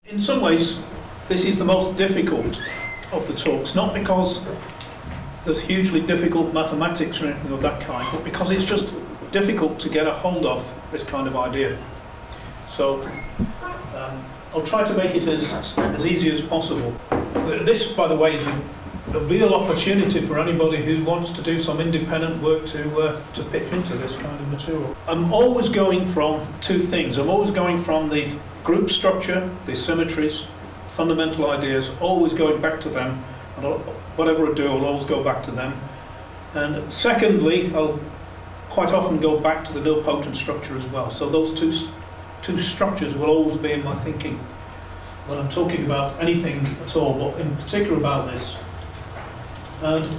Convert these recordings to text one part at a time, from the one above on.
In some ways, this is the most difficult of the talks, not because there's hugely difficult mathematics or anything of that kind, but because it's just difficult to get a hold of this kind of idea. So I'll try to make it as easy as possible. This, by the way, is a real opportunity for anybody who wants to do some independent work to pitch into this kind of material. I'm always going from two things. I'm always going from the group structure, the symmetries, fundamental ideas, always going back to them. And whatever I do, I'll always go back to them. And secondly, I'll quite often go back to the nilpotent structure as well. So those two structures will always be in my thinking when I'm talking about anything at all, but in particular about this. And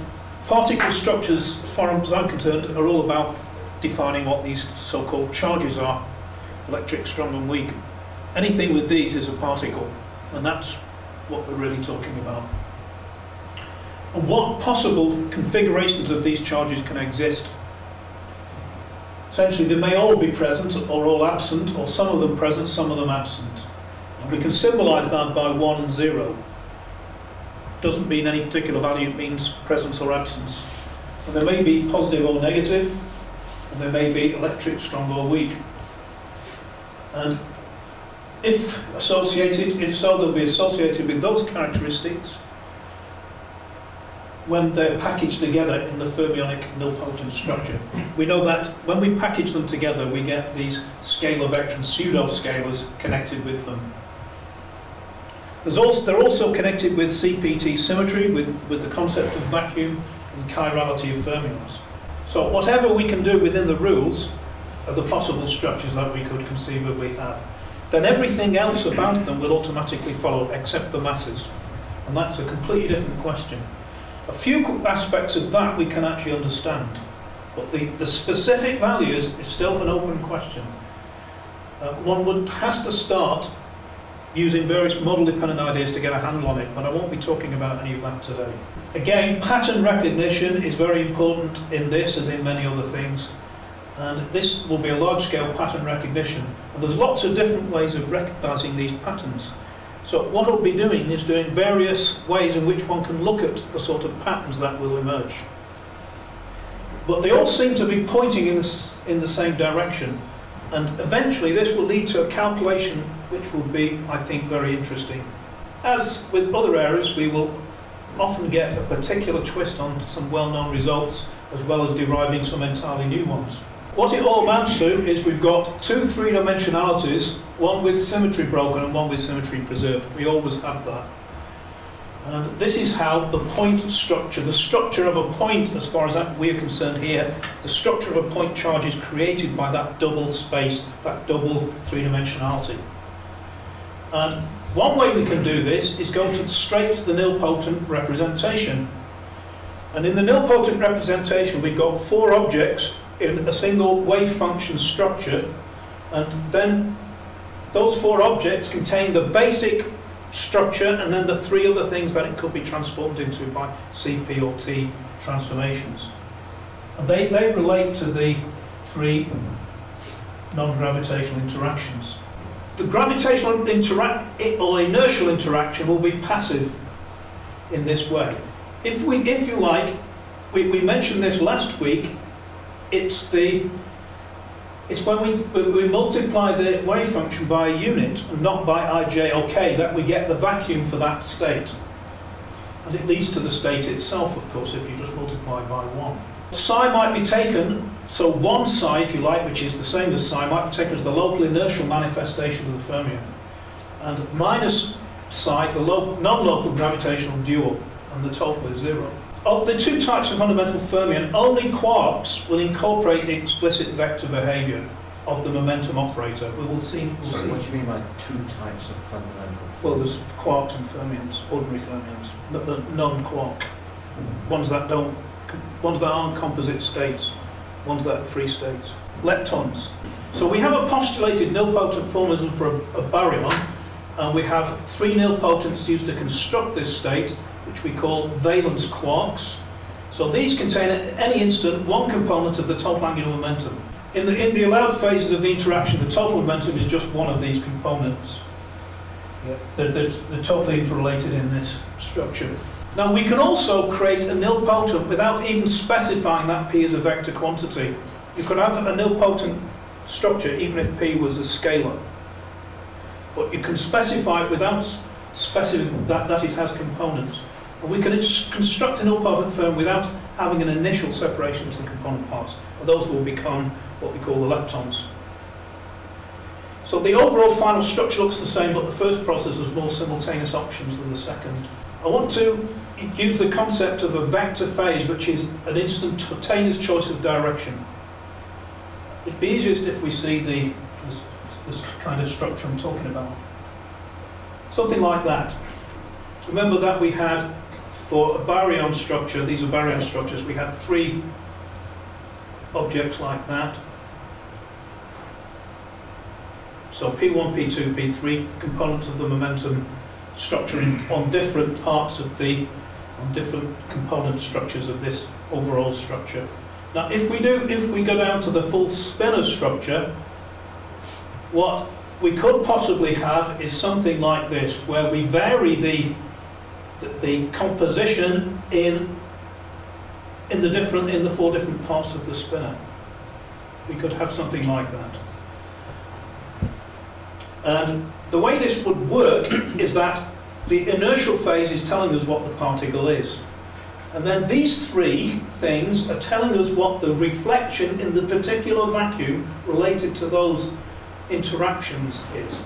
particle structures, as far as I'm concerned, are all about defining what these so-called charges are, electric, strong and weak. Anything with these is a particle, and that's what we're really talking about. And what possible configurations of these charges can exist? Essentially, they may all be present or all absent, or some of them present, some of them absent. And we can symbolize that by 1 and 0. Doesn't mean any particular value, it means presence or absence. And they may be positive or negative, and they may be electric, strong or weak. And if so, they'll be associated with those characteristics when they're packaged together in the fermionic nilpotent structure. We know that when we package them together, we get these scalar vector and pseudo-scalars connected with them. They're also connected with CPT symmetry, with the concept of vacuum and chirality of fermions. So whatever we can do within the rules of the possible structures that we could conceivably have, then everything else about them will automatically follow, except the masses. And that's a completely different question. A few aspects of that we can actually understand, but the specific values is still an open question. One has to start using various model-dependent ideas to get a handle on it, but I won't be talking about any of that today. Again, pattern recognition is very important in this, as in many other things. And this will be a large-scale pattern recognition. And there's lots of different ways of recognizing these patterns. So what I'll be doing is doing various ways in which one can look at the sort of patterns that will emerge. But they all seem to be pointing in the same direction. And eventually this will lead to a calculation which will be, I think, very interesting. As with other areas, we will often get a particular twist on some well-known results, as well as deriving some entirely new ones. What it all amounts to is we've got two three-dimensionalities, one with symmetry broken and one with symmetry preserved. We always have that. And this is how the point structure, the structure of a point, as far as we're concerned here, the structure of a point charge is created by that double space, that double three-dimensionality. And one way we can do this is go straight to the nilpotent representation. And in the nilpotent representation, we've got four objects in a single wave function structure, and then those four objects contain the basic structure and then the three other things that it could be transformed into by CP or T transformations. And they relate to the three non-gravitational interactions. The gravitational or inertial interaction will be passive in this way. If you like, we mentioned this last week, it's when we multiply the wave function by a unit and not by ijk that we get the vacuum for that state. And it leads to the state itself, of course, if you just multiply by 1. Psi might be taken, so 1 psi, if you like, which is the same as psi, might be taken as the local inertial manifestation of the fermion. And minus psi, the non-local gravitational dual, and the total is 0. Of the two types of fundamental fermion, only quarks will incorporate the explicit vector behavior of the momentum operator. We'll see. Sorry, what do you mean by two types of fundamental? Well, there's quarks and fermions, ordinary fermions, but the non-quark, ones that aren't composite states, ones that are free states. Leptons. So we have a postulated nilpotent formalism for a baryon, and we have three nilpotents used to construct this state, which we call valence quarks. So these contain at any instant one component of the total angular momentum. In the allowed phases of the interaction, the total momentum is just one of these components. They're totally interrelated in this structure. Now we can also create a nilpotent without even specifying that P is a vector quantity. You could have a nilpotent structure even if P was a scalar. But you can specify it without specifying that it has components. And we can construct a nilpotent firm without having an initial separation into the component parts. And those will become what we call the leptons. So the overall final structure looks the same, but the first process has more simultaneous options than the second. I want to use the concept of a vector phase, which is an instantaneous choice of direction. It'd be easiest if we see this kind of structure I'm talking about. Something like that. Remember that we had, for a baryon structure, these are baryon structures, we had 3 objects like that. So P1, P2, P3 components of the momentum structure on different parts of on different component structures of this overall structure. Now if we go down to the full spinor structure, what we could possibly have is something like this, where we vary the composition in the 4 different parts of the spinor. We could have something like that. And the way this would work is that the inertial phase is telling us what the particle is. And then these 3 things are telling us what the reflection in the particular vacuum related to those interactions is.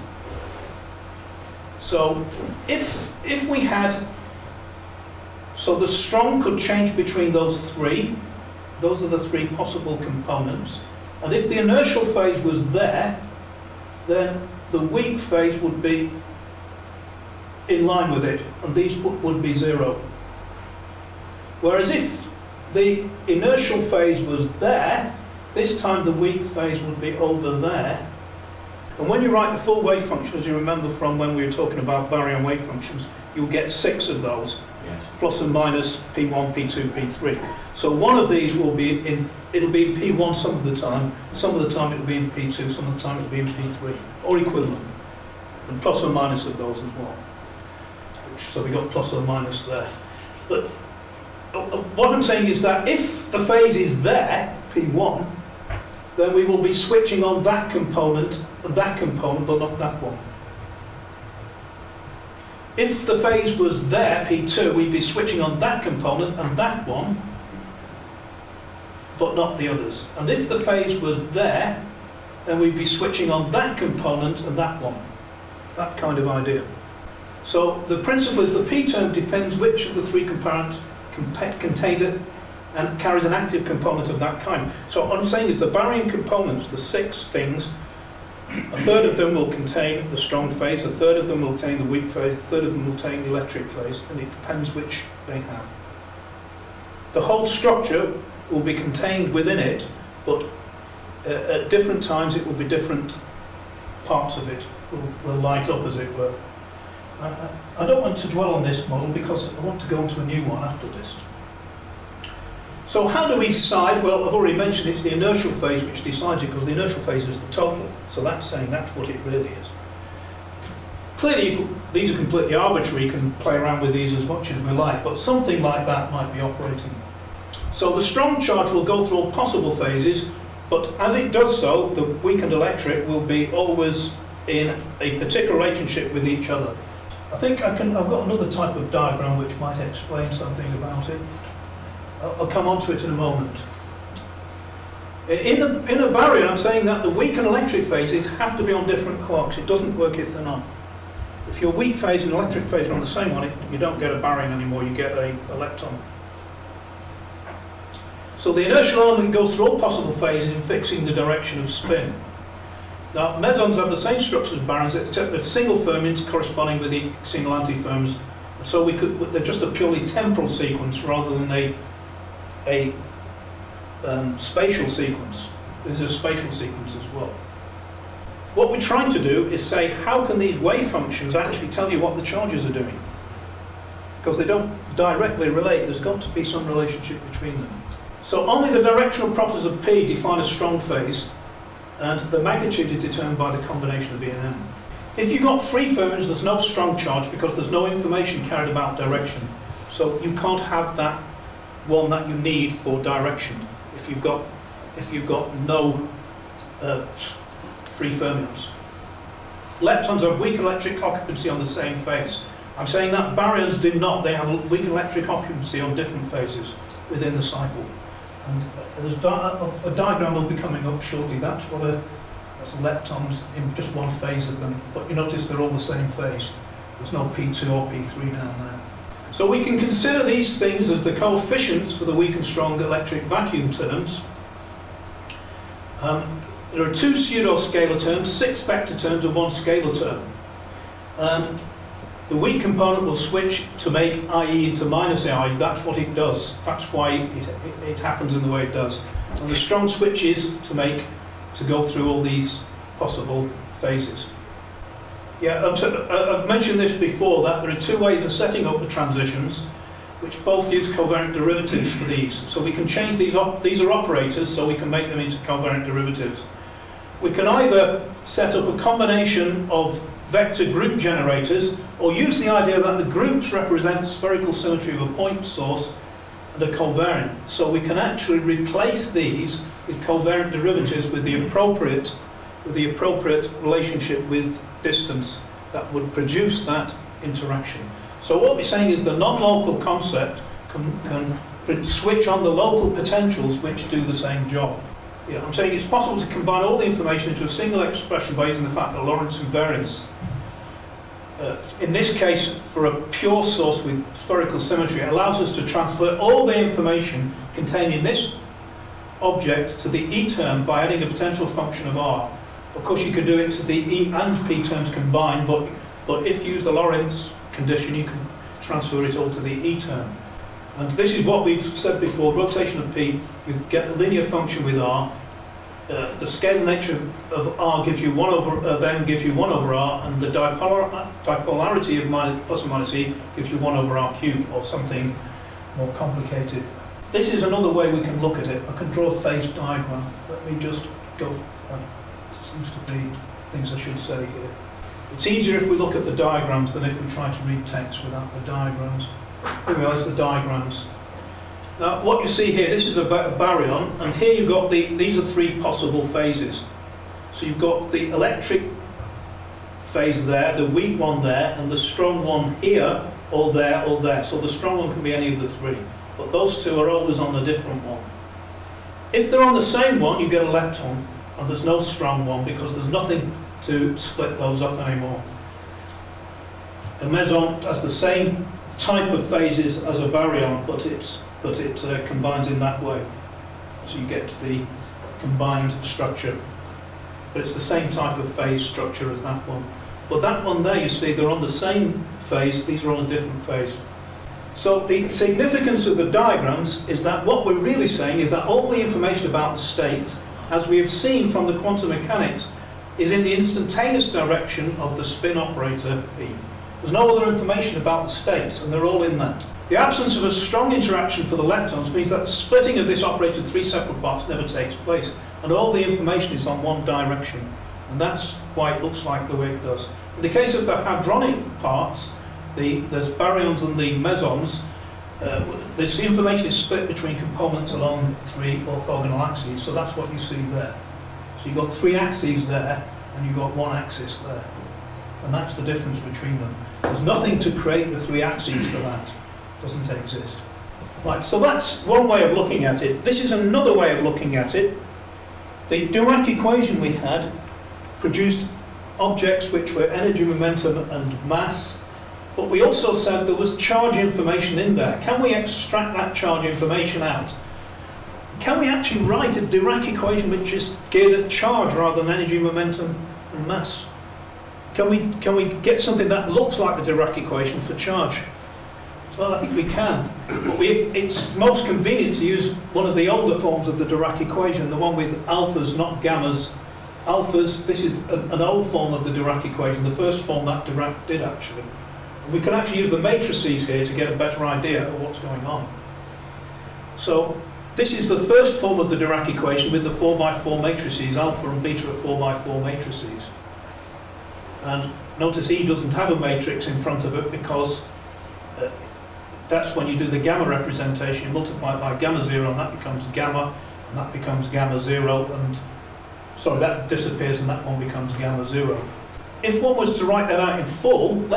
So if we had, so the strong could change between those 3, those are the 3 possible components, and if the inertial phase was there, then the weak phase would be in line with it, and these would be 0. Whereas if the inertial phase was there, this time the weak phase would be over there. And when you write the full wave function, as you remember from when we were talking about baryon wave functions, you'll get 6 of those, Yes. plus and minus P1, P2, P3. So one of these will be it'll be in P1 some of the time it'll be in P2, some of the time it'll be in P3, or equivalent. And plus or minus of those as well. So we got plus or minus there. But what I'm saying is that if the phase is there, P1, then we will be switching on that component, but not that one. If the phase was there, P2, we'd be switching on that component and that one, but not the others. And if the phase was there, then we'd be switching on that component and that one. That kind of idea. So the principle is the P term depends which of the 3 components contains it and carries an active component of that kind. So what I'm saying is the baryon components, the 6 things, a third of them will contain the strong phase, a third of them will contain the weak phase, a third of them will contain the electric phase, and it depends which they have. The whole structure will be contained within it, but at different times it will be different parts of it will light up, as it were. I don't want to dwell on this model because I want to go on to a new one after this. So how do we decide? Well, I've already mentioned it's the inertial phase which decides it, because the inertial phase is the total. So that's saying that's what it really is. Clearly, these are completely arbitrary. You can play around with these as much as we like, but something like that might be operating. So the strong charge will go through all possible phases, but as it does so, the weakened electric will be always in a particular relationship with each other. I think I've got another type of diagram which might explain something about it. I'll come on to it in a moment. In a baryon, I'm saying that the weak and electric phases have to be on different clocks. It doesn't work if they're not. If your weak phase and electric phase are on the same one, you don't get a baryon anymore, you get a lepton. So the inertial element goes through all possible phases in fixing the direction of spin. Now, mesons have the same structure as baryons, except they're single fermions corresponding with the single antiferms. So they're just a purely temporal sequence rather than a spatial sequence. There's a spatial sequence as well. What we're trying to do is say, how can these wave functions actually tell you what the charges are doing? Because they don't directly relate, there's got to be some relationship between them. So only the directional properties of P define a strong phase, and the magnitude is determined by the combination of E and M. If you've got free fermions, there's no strong charge because there's no information carried about direction. So you can't have that one that you need for direction if you've got no free fermions. Leptons have weak electric occupancy on the same phase. I'm saying that baryons do not. They have weak electric occupancy on different phases within the cycle. And there's a diagram will be coming up shortly. That's leptons in just one phase of them. But you notice they're all the same phase. There's no P2 or P3 down there. So we can consider these things as the coefficients for the weak and strong electric vacuum terms. There are 2 pseudo-scalar terms, 6 vector terms, and 1 scalar term. And the weak component will switch to make IE into minus IE. That's what it does. That's why it happens in the way it does. And the strong switches to go through all these possible phases. Yeah, I've mentioned this before, that there are 2 ways of setting up the transitions, which both use covariant derivatives for these. So we can change these are operators, so we can make them into covariant derivatives. We can either set up a combination of vector group generators, or use the idea that the groups represent spherical symmetry of a point source and a covariant. So we can actually replace these with covariant derivatives with the appropriate relationship with distance that would produce that interaction. So what we're saying is the non-local concept can switch on the local potentials which do the same job. Yeah, I'm saying it's possible to combine all the information into a single expression by using the fact that Lorentz invariance. In this case, for a pure source with spherical symmetry, it allows us to transfer all the information contained in this object to the E term by adding a potential function of R. Of course, you can do it to the E and P terms combined, but if you use the Lorentz condition, you can transfer it all to the E term. And this is what we've said before, rotation of P, you get a linear function with R. The scalar nature of R gives you 1 over M gives you 1 over R, and the dipolarity of plus or minus E gives you 1 over R cubed, or something more complicated. This is another way we can look at it. I can draw a phase diagram. Let me just go. Seems to be things I should say here. It's easier if we look at the diagrams than if we try to read text without the diagrams. Here we are, there's the diagrams. Now, what you see here, this is a baryon, and here you've got these are 3 possible phases. So you've got the electric phase there, the weak one there, and the strong one here, or there, or there. So the strong one can be any of the 3, but those 2 are always on a different one. If they're on the same one, you get a lepton, and there's no strong one because there's nothing to split those up anymore. A meson has the same type of phases as a baryon, but it combines in that way. So you get the combined structure. But it's the same type of phase structure as that one. But that one there, you see, they're on the same phase, these are on a different phase. So the significance of the diagrams is that what we're really saying is that all the information about the states, as we have seen from the quantum mechanics, is in the instantaneous direction of the spin operator P. There's no other information about the states, and they're all in that. The absence of a strong interaction for the leptons means that the splitting of this operator into 3 separate parts never takes place, and all the information is on one direction, and that's why it looks like the way it does. In the case of the hadronic parts, there's baryons and the mesons, this information is split between components along 3 orthogonal axes, so that's what you see there. So you've got 3 axes there, and you've got 1 axis there. And that's the difference between them. There's nothing to create the 3 axes for that. It doesn't exist. Right, so that's one way of looking at it. This is another way of looking at it. The Dirac equation we had produced objects which were energy, momentum, and mass. But we also said there was charge information in there. Can we extract that charge information out? Can we actually write a Dirac equation which is geared at charge rather than energy, momentum, and mass? Can we get something that looks like the Dirac equation for charge? Well, I think we can. But it's most convenient to use one of the older forms of the Dirac equation, the one with alphas, not gammas. Alphas, this is an old form of the Dirac equation, the first form that Dirac did actually. And we can actually use the matrices here to get a better idea of what's going on. So this is the first form of the Dirac equation with the 4x4 matrices. Alpha and beta are 4x4 matrices. And notice E doesn't have a matrix in front of it because that's when you do the gamma representation. You multiply it by gamma 0 and that becomes gamma, and that becomes gamma 0, and sorry, that disappears and that one becomes gamma 0. If one was to write that out in full,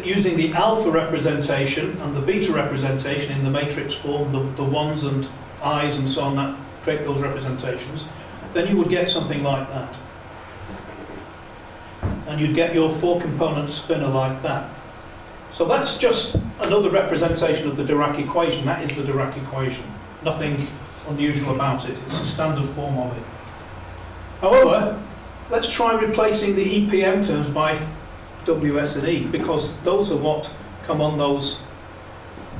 using the alpha representation and the beta representation in the matrix form, the ones and i's and so on that create those representations, then you would get something like that. And you'd get your 4-component spinner like that. So that's just another representation of the Dirac equation. That is the Dirac equation. Nothing unusual about it. It's a standard form of it. However, let's try replacing the EPM terms by WS and E, because those are what come on those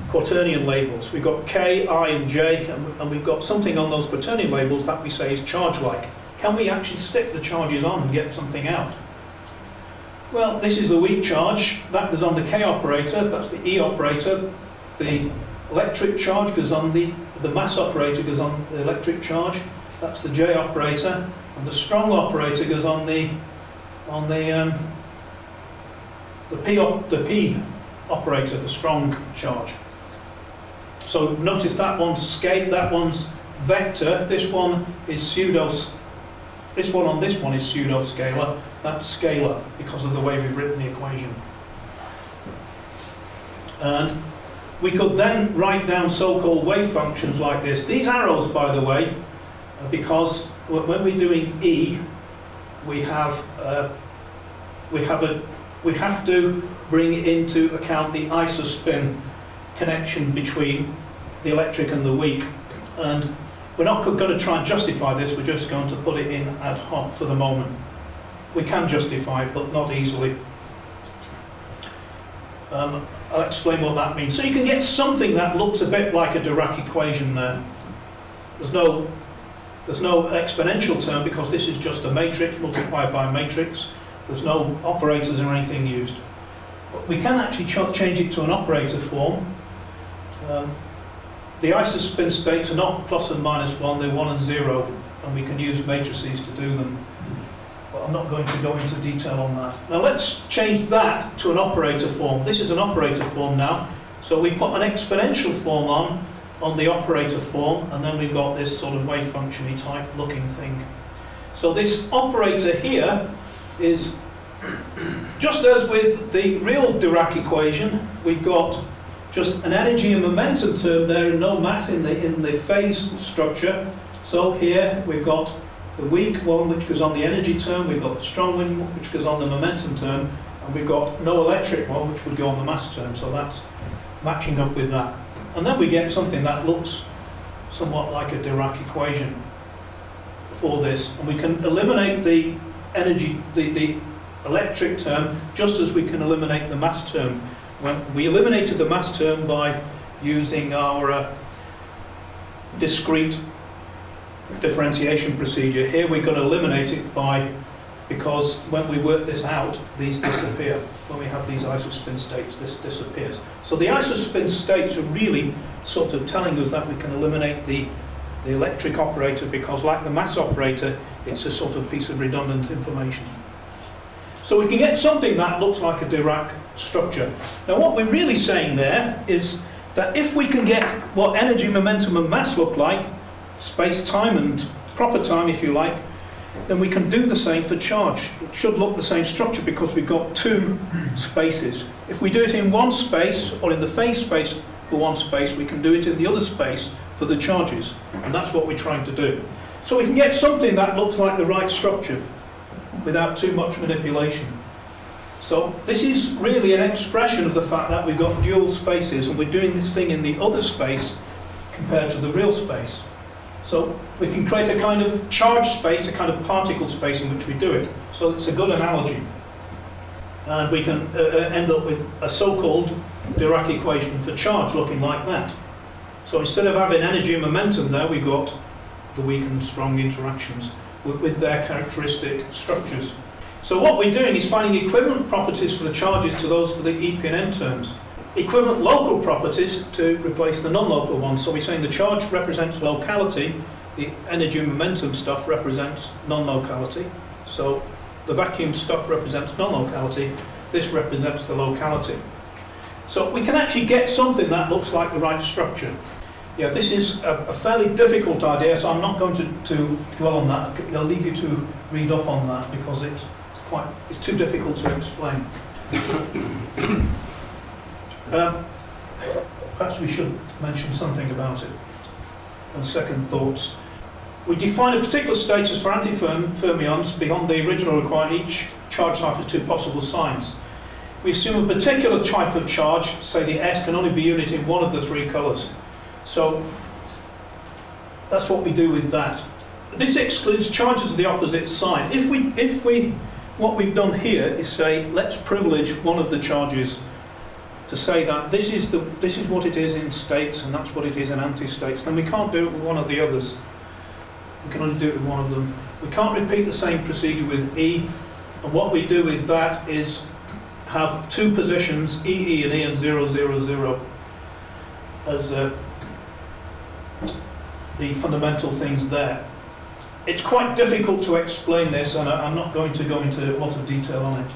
quaternion labels. We've got K, I and J, and we've got something on those quaternion labels that we say is charge-like. Can we actually stick the charges on and get something out? Well, this is the weak charge. That goes on the K operator, that's the E operator. The electric charge goes on the mass operator goes on the electric charge. That's the J operator. And the strong operator goes on the P operator, the strong charge. So notice that one's scale, that one's vector. This one is this one on this one is pseudo-scalar. That's scalar because of the way we've written the equation. And we could then write down so-called wave functions like this. These arrows, by the way, because when we're doing E, we have to bring into account the isospin connection between the electric and the weak. And we're not going to try and justify this, we're just going to put it in ad hoc for the moment. We can justify it, but not easily. I'll explain what that means. So you can get something that looks a bit like a Dirac equation there. There's no exponential term because this is just a matrix multiplied by matrix. There's no operators or anything used. But we can actually change it to an operator form. The isospin states are not plus and minus 1, they're 1 and 0, and we can use matrices to do them. But I'm not going to go into detail on that. Now let's change that to an operator form. This is an operator form now. So we put an exponential form on the operator form, and then we've got this sort of wave function-y type looking thing. So this operator here is, just as with the real Dirac equation, we've got just an energy and momentum term there and no mass in the phase structure. So here we've got the weak one which goes on the energy term, we've got the strong one which goes on the momentum term, and we've got no electric one which would go on the mass term. So that's matching up with that. And then we get something that looks somewhat like a Dirac equation for this. And we can eliminate the energy, the electric term, just as we can eliminate the mass term. When we eliminated the mass term by using our discrete differentiation procedure. Here we're going to eliminate it because when we work this out, these disappear. When we have these isospin states, this disappears. So the isospin states are really sort of telling us that we can eliminate the electric operator because, like the mass operator, it's a sort of piece of redundant information. So we can get something that looks like a Dirac structure. Now what we're really saying there is that if we can get what energy, momentum and mass look like, space, time and proper time if you like, then we can do the same for charge. It should look the same structure because we've got two spaces. If we do it in one space or in the phase space for one space, we can do it in the other space for the charges. And that's what we're trying to do. So we can get something that looks like the right structure without too much manipulation. So this is really an expression of the fact that we've got dual spaces and we're doing this thing in the other space compared to the real space. So we can create a kind of charge space, a kind of particle space in which we do it. So it's a good analogy. And we can end up with a so-called Dirac equation for charge looking like that. So instead of having energy and momentum there, we've got the weak and strong interactions with their characteristic structures. So what we're doing is finding equivalent properties for the charges to those for the EP and N terms. Equivalent local properties to replace the non-local ones. So we're saying the charge represents locality, the energy and momentum stuff represents non-locality. So the vacuum stuff represents non-locality, this represents the locality. So we can actually get something that looks like the right structure. Yeah, this is a fairly difficult idea, so I'm not going to dwell on that. I'll leave you to read up on that because it's too difficult to explain. Perhaps we should mention something about it. On second thoughts, we define a particular status for antifermions beyond the original requirement. Each charge type has two possible signs. We assume a particular type of charge, say the S, can only be unit in one of the three colours. So that's what we do with that. This excludes charges of the opposite sign. What we've done here is say, let's privilege one of the charges to say that this is what it is in states and that's what it is in anti-states. Then we can't do it with one of the others. We can only do it with one of them. We can't repeat the same procedure with E. And what we do with that is have two positions, EE and E and 0, 0, 0, as the fundamental things there. It's quite difficult to explain this, and I'm not going to go into a lot of detail on it.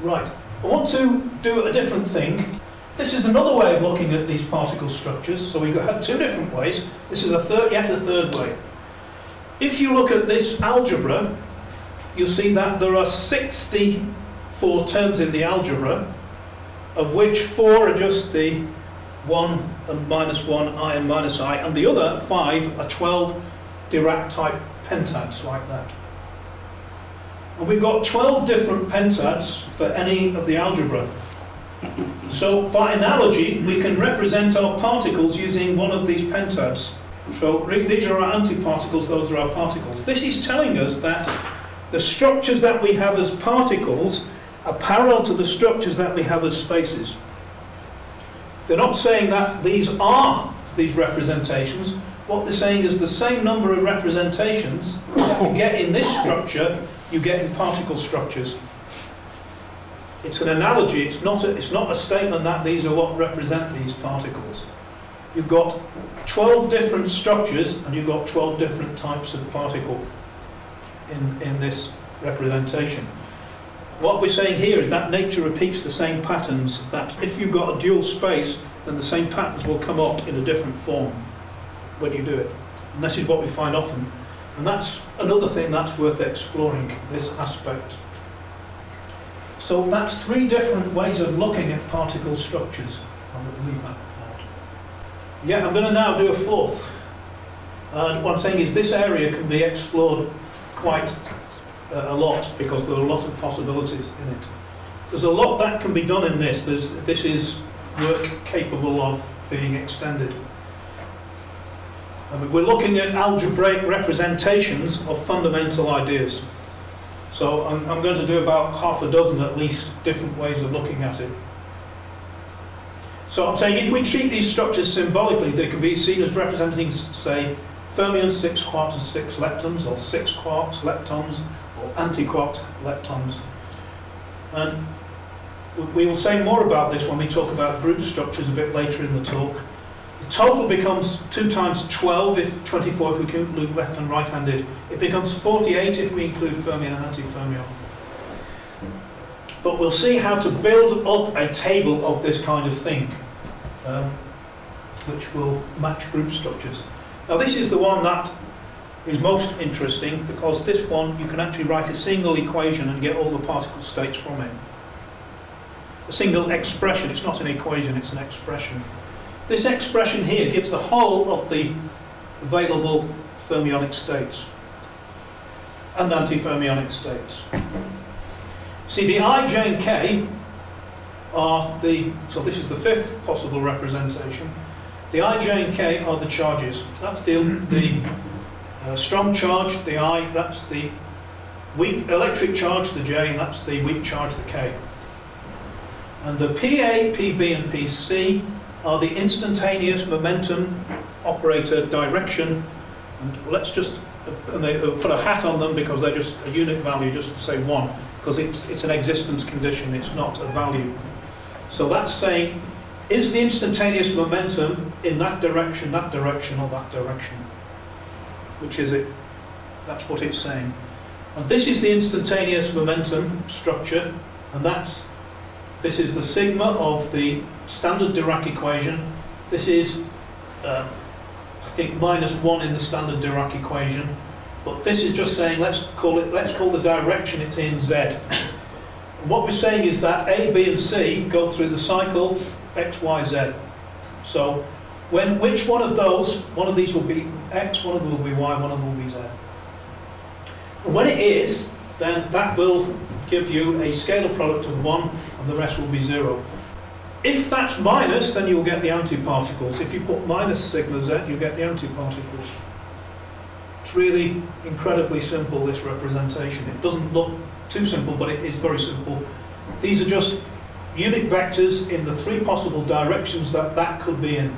Right, I want to do a different thing. This is another way of looking at these particle structures. So we've had two different ways. This is yet a third way. If you look at this algebra, you'll see that there are 64 terms in the algebra, of which 4 are just the 1 and minus 1, I and minus I, and the other 5 are 12 Dirac type pentads like that. And we've got 12 different pentads for any of the algebra. So by analogy, we can represent our particles using one of these pentads. So these are our antiparticles, those are our particles. This is telling us that the structures that we have as particles are parallel to the structures that we have as spaces. They're not saying that these are these representations. What they're saying is the same number of representations that you get in this structure, you get in particle structures. It's an analogy, it's not a statement that these are what represent these particles. You've got 12 different structures and you've got 12 different types of particle in this representation. What we're saying here is that nature repeats the same patterns, that if you've got a dual space, then the same patterns will come up in a different form when you do it. And this is what we find often. And that's another thing that's worth exploring, this aspect. So that's 3 different ways of looking at particle structures. I'm going to leave that out. Yeah, I'm going to now do a 4th. And what I'm saying is this area can be explored quite a lot because there are a lot of possibilities in it. There's a lot that can be done in this. This is work capable of being extended. We're looking at algebraic representations of fundamental ideas. So I'm going to do about half a dozen at least different ways of looking at it. So I'm saying if we treat these structures symbolically, they can be seen as representing, say, fermions, 6 quarks and 6 leptons, or 6 quarks, leptons, or anti-quarks, leptons. And we will say more about this when we talk about group structures a bit later in the talk. The total becomes 2 times 12, if 24 if we include left and right-handed. It becomes 48 if we include fermion and antifermion. But we'll see how to build up a table of this kind of thing, which will match group structures. Now this is the one that is most interesting, because this one you can actually write a single equation and get all the particle states from it. A single expression, it's not an equation, it's an expression. This expression here gives the whole of the available fermionic states and antifermionic states. See, the I, J and K are so this is the 5th possible representation. The I, J and K are the charges. That's the strong charge, the I, that's the weak electric charge, the J, and that's the weak charge, the K. And the PA, PB and PC are the instantaneous momentum operator direction, and let's just they put a hat on them because they're just a unit value, just to say 1, because it's an existence condition, it's not a value. So that's saying, is the instantaneous momentum in that direction, or that direction? Which is it? That's what it's saying. And this is the instantaneous momentum structure, and this is the sigma of the standard Dirac equation. This is, I think, -1 in the standard Dirac equation. But this is just saying, let's call the direction it's in Z. And what we're saying is that A, B, and C go through the cycle X, Y, Z. So which one of these will be X, one of them will be Y, one of them will be Z. And when it is, then that will give you a scalar product of 1 and the rest will be 0. If that's minus, then you'll get the antiparticles. If you put minus sigma Z, you get the antiparticles. It's really incredibly simple, this representation. It doesn't look too simple, but it is very simple. These are just unit vectors in the 3 possible directions that could be in.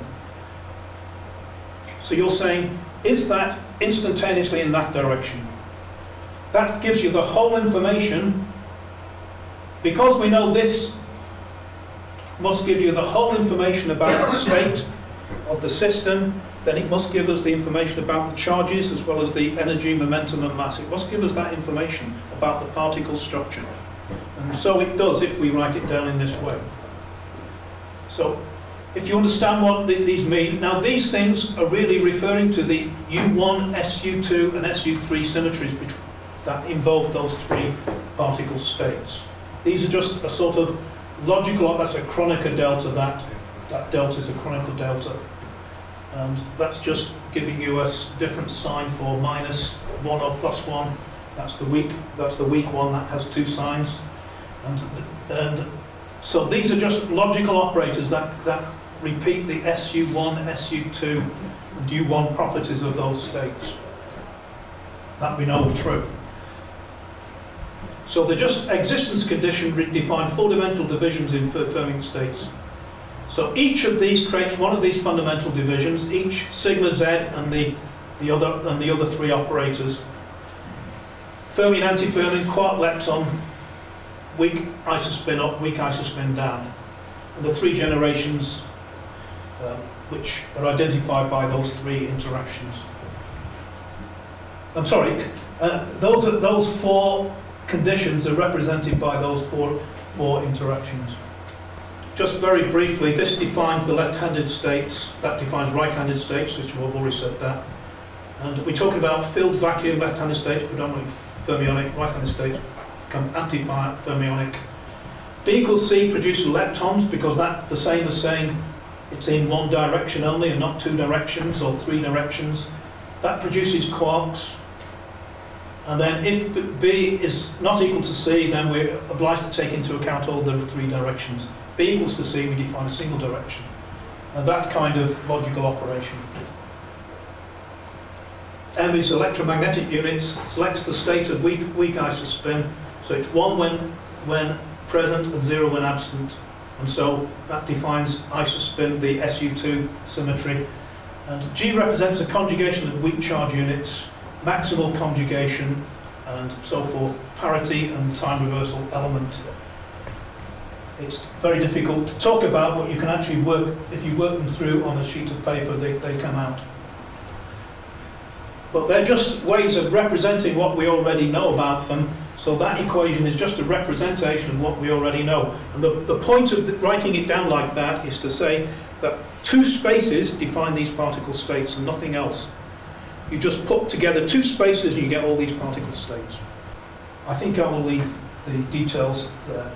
So you're saying, is that instantaneously in that direction? That gives you the whole information. Because we know this must give you the whole information about the state of the system, then it must give us the information about the charges as well as the energy, momentum and mass. It must give us that information about the particle structure. And so it does if we write it down in this way. So if you understand what these mean, now these things are really referring to the U1, SU2 and SU3 symmetries that involve those 3 particle states. These are just a sort of logical, that's a Kronecker delta, that delta is a Kronecker delta. And that's just giving you a different sign for -1 or +1. That's the weak one, that has 2 signs. And so these are just logical operators that repeat the SU1, SU2, and U1 properties of those states. That we know are true. So the just existence condition define fundamental divisions in Fermi states. So each of these creates one of these fundamental divisions, each sigma Z and the other 3 operators. Fermion, anti-fermion, quark, lepton, weak isospin up, weak isospin down. And the 3 generations which are identified by those 3 interactions. I'm sorry, those 4 conditions are represented by those four interactions. Just very briefly, this defines the left-handed states, that defines right-handed states, which we've already said that. And we talk about filled vacuum, left-handed state, predominantly fermionic, right-handed state, become anti-fermionic. B equals C produces leptons, because that's the same as saying it's in one direction only and not 2 directions or 3 directions. That produces quarks. And then if B is not equal to C, then we're obliged to take into account all the 3 directions. B equals to C, we define a single direction. And that kind of logical operation. M is electromagnetic units, selects the state of weak isospin. So it's 1 when present and 0 when absent. And so that defines isospin, the SU2 symmetry. And G represents a conjugation of weak charge units, maximal conjugation, and so forth, parity and time reversal element. It's very difficult to talk about, but you can actually work, if you work them through on a sheet of paper, they come out. But they're just ways of representing what we already know about them, so that equation is just a representation of what we already know. And the point of writing it down like that is to say that 2 spaces define these particle states and nothing else. You just put together 2 spaces and you get all these particle states. I think I will leave the details there.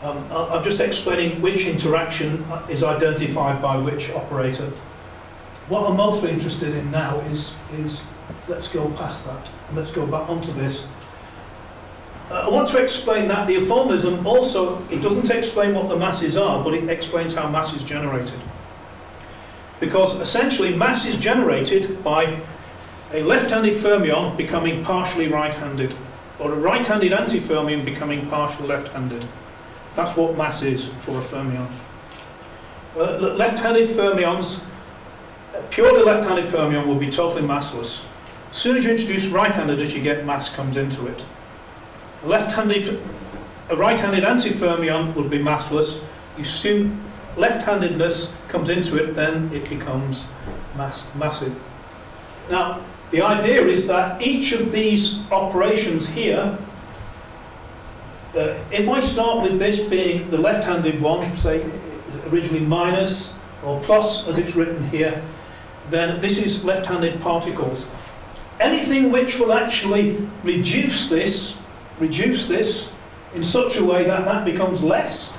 I'm just explaining which interaction is identified by which operator. What I'm mostly interested in now is let's go past that and let's go back onto this. I want to explain that the aphormism also, it doesn't explain what the masses are, but it explains how mass is generated. Because essentially mass is generated by a left-handed fermion becoming partially right-handed, or a right-handed antifermion becoming partially left-handed. That's what mass is for a fermion. Left-handed fermions, purely left-handed fermion will be totally massless. As soon as you introduce right-handed, as you get mass comes into it. A right-handed antifermion would be massless. You assume left-handedness comes into it, then it becomes massive. Now, the idea is that each of these operations here, if I start with this being the left-handed one, say originally minus or plus as it's written here, then this is left-handed particles. Anything which will actually reduce this in such a way that that becomes less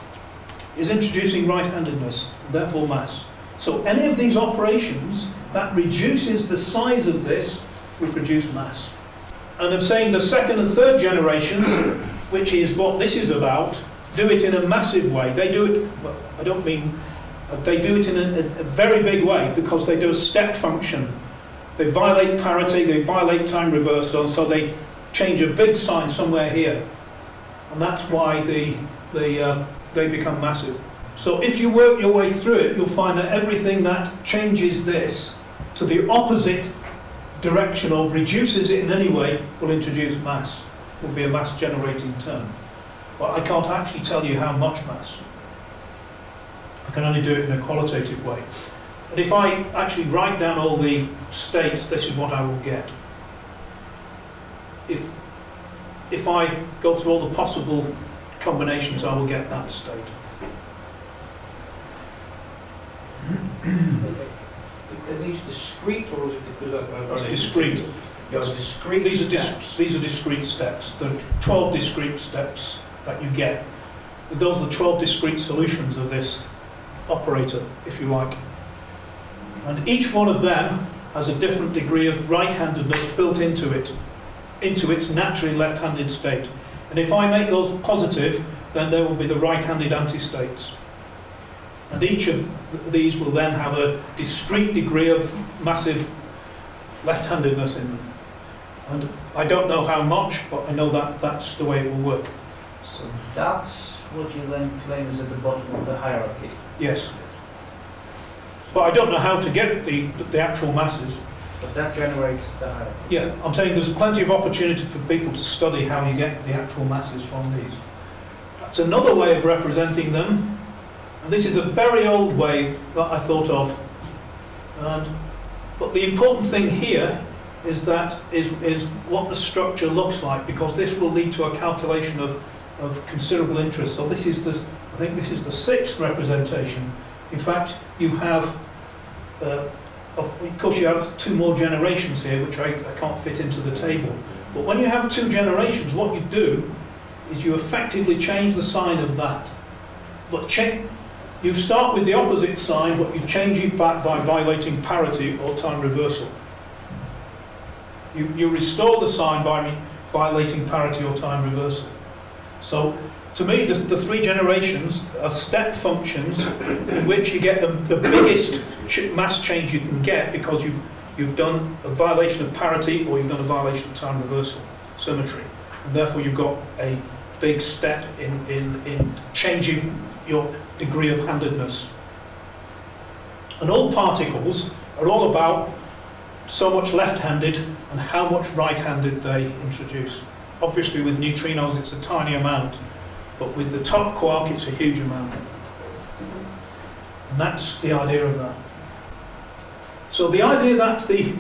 is introducing right-handedness, and therefore mass. So any of these operations that reduces the size of this will produce mass. And I'm saying the second and third generations, which is what this is about, do it in a massive way. They do it, well, I don't mean, they do it in a very big way because they do a step function. They violate parity, they violate time reversal, and so they change a big sign somewhere here. And that's why they become massive. So if you work your way through it, you'll find that everything that changes this to the opposite direction or reduces it in any way will introduce mass, will be a mass generating term. But I can't actually tell you how much mass. I can only do it in a qualitative way. And if I actually write down all the states, this is what I will get. If I go through all the possible combinations, I will get that state. Are these discrete or is it Discrete. discrete These are discrete steps. There are 12 discrete steps that you get. Those are the 12 discrete solutions of this operator, if you like. And each one of them has a different degree of right-handedness built into it, into its naturally left-handed state. And if I make those positive, then there will be the right-handed anti-states. And each of these will then have a discrete degree of massive left-handedness in them. And I don't know how much, but I know that that's the way it will work. So that's what you then claim is at the bottom of the hierarchy. Yes. But I don't know how to get the actual masses. But that generates the hierarchy. Yeah, I'm saying there's plenty of opportunity for people to study how you get the actual masses from these. That's another way of representing them. And this is a very old way that I thought of. But the important thing here is what the structure looks like, because this will lead to a calculation of considerable interest. So this is I think this is the sixth representation. In fact, you have, of course you have two more generations here, which I can't fit into the table. But when you have two generations, what you do is you effectively change the sign of that. But you start with the opposite sign, but you change it back by violating parity or time reversal. You restore the sign by violating parity or time reversal. So, to me, the three generations are step functions in which you get the biggest mass change you can get because you've done a violation of parity or you've done a violation of time reversal symmetry. And therefore you've got a big step in changing your degree of handedness. And all particles are all about so much left-handed and how much right-handed they introduce. Obviously with neutrinos it's a tiny amount, but with the top quark it's a huge amount. And that's the idea of that. So the idea that the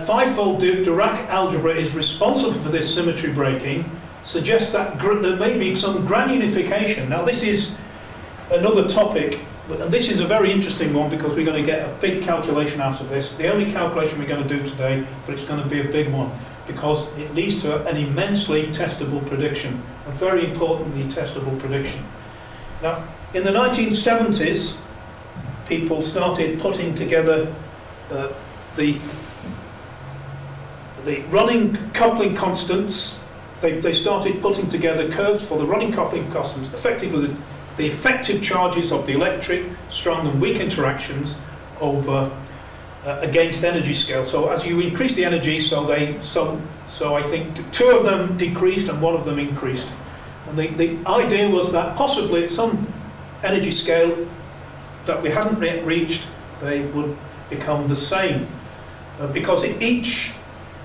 five-fold Dirac algebra is responsible for this symmetry breaking suggests that there may be some granunification. Now this is another topic, and this is a very interesting one because we're going to get a big calculation out of this. The only calculation we're going to do today, but it's going to be a big one because it leads to an immensely testable prediction, a very importantly testable prediction. Now, in the 1970s, people started putting together the running coupling constants. They started putting together curves for the running coupling constants, effectively the effective charges of the electric, strong and weak interactions over against energy scale. So as you increase the energy, so I think two of them decreased and one of them increased. And the idea was that possibly at some energy scale that we hadn't yet reached, they would become the same. Because each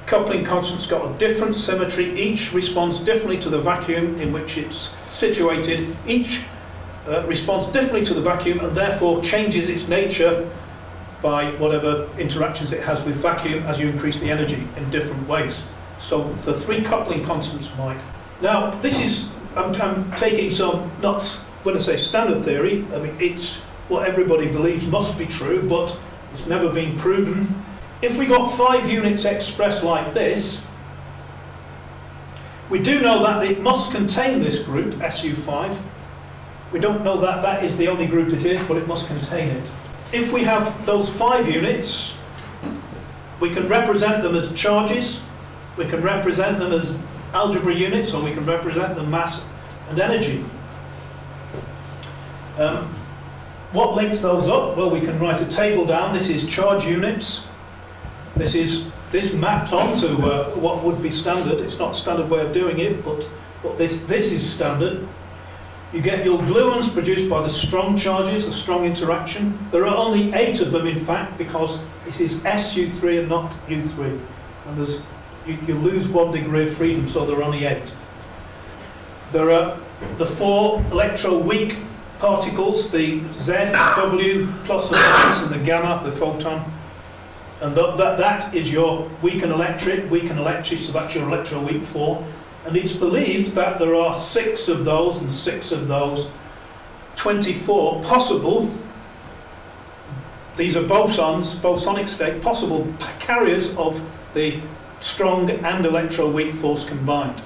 coupling constant's got a different symmetry, each responds differently to the vacuum in which it's situated, each responds differently to the vacuum and therefore changes its nature by whatever interactions it has with vacuum as you increase the energy in different ways. So the three coupling constants might. Now, this is, I'm taking some, not when I say standard theory, I mean, it's what everybody believes must be true, but it's never been proven. If we got 5 units expressed like this, we do know that it must contain this group, SU5. We don't know that that is the only group it is, but it must contain it. If we have those 5 units, we can represent them as charges, we can represent them as algebra units, or we can represent them mass and energy. What links those up? Well, we can write a table down. This is charge units. This maps onto what would be standard. It's not a standard way of doing it, but this is standard. You get your gluons produced by the strong charges, the strong interaction. There are only 8 of them, in fact, because this is SU3 and not U3. And you lose 1 degree of freedom, so there are only 8. There are the 4 electroweak particles, the Z, W, plus and minus, and the gamma, the photon. And that is your weak and electric, so that's your electroweak 4. And it's believed that there are 6 of those and 6 of those, 24 possible, these are bosonic state, possible carriers of the strong and electroweak force combined.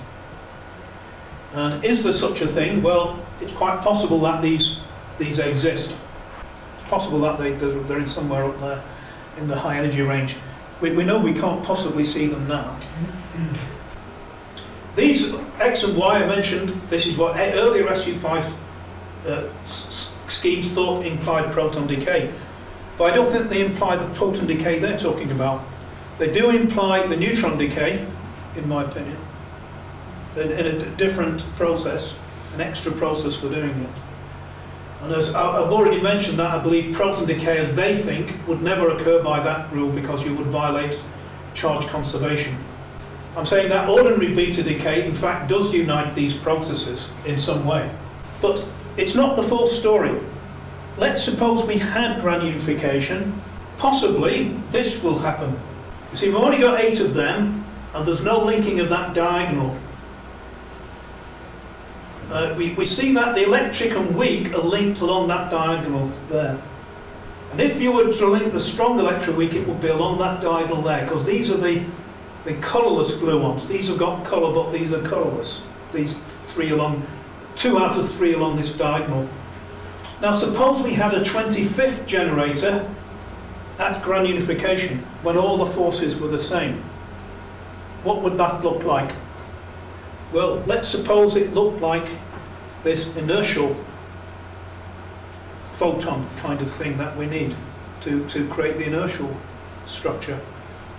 And is there such a thing? Well, it's quite possible that these exist. It's possible that they're in somewhere up there in the high energy range. We know we can't possibly see them now. These X and Y I mentioned, this is what earlier SU5 schemes thought implied proton decay. But I don't think they imply the proton decay they're talking about. They do imply the neutron decay, in my opinion, in a different process, an extra process for doing it. And as I've already mentioned that I believe proton decay, as they think, would never occur by that rule because you would violate charge conservation. I'm saying that ordinary beta decay, in fact, does unite these processes in some way. But it's not the full story. Let's suppose we had granulification. Possibly this will happen. You see, we've only got 8 of them, and there's no linking of that diagonal. We see that the electric and weak are linked along that diagonal there. And if you were to link the strong electroweak, it would be along that diagonal there, because these are the colourless gluons. These have got colour, but these are colourless. These 3 along, 2 out of 3 along this diagonal. Now suppose we had a 25th generator at granulification, when all the forces were the same. What would that look like? Well, let's suppose it looked like this inertial photon kind of thing that we need to create the inertial structure.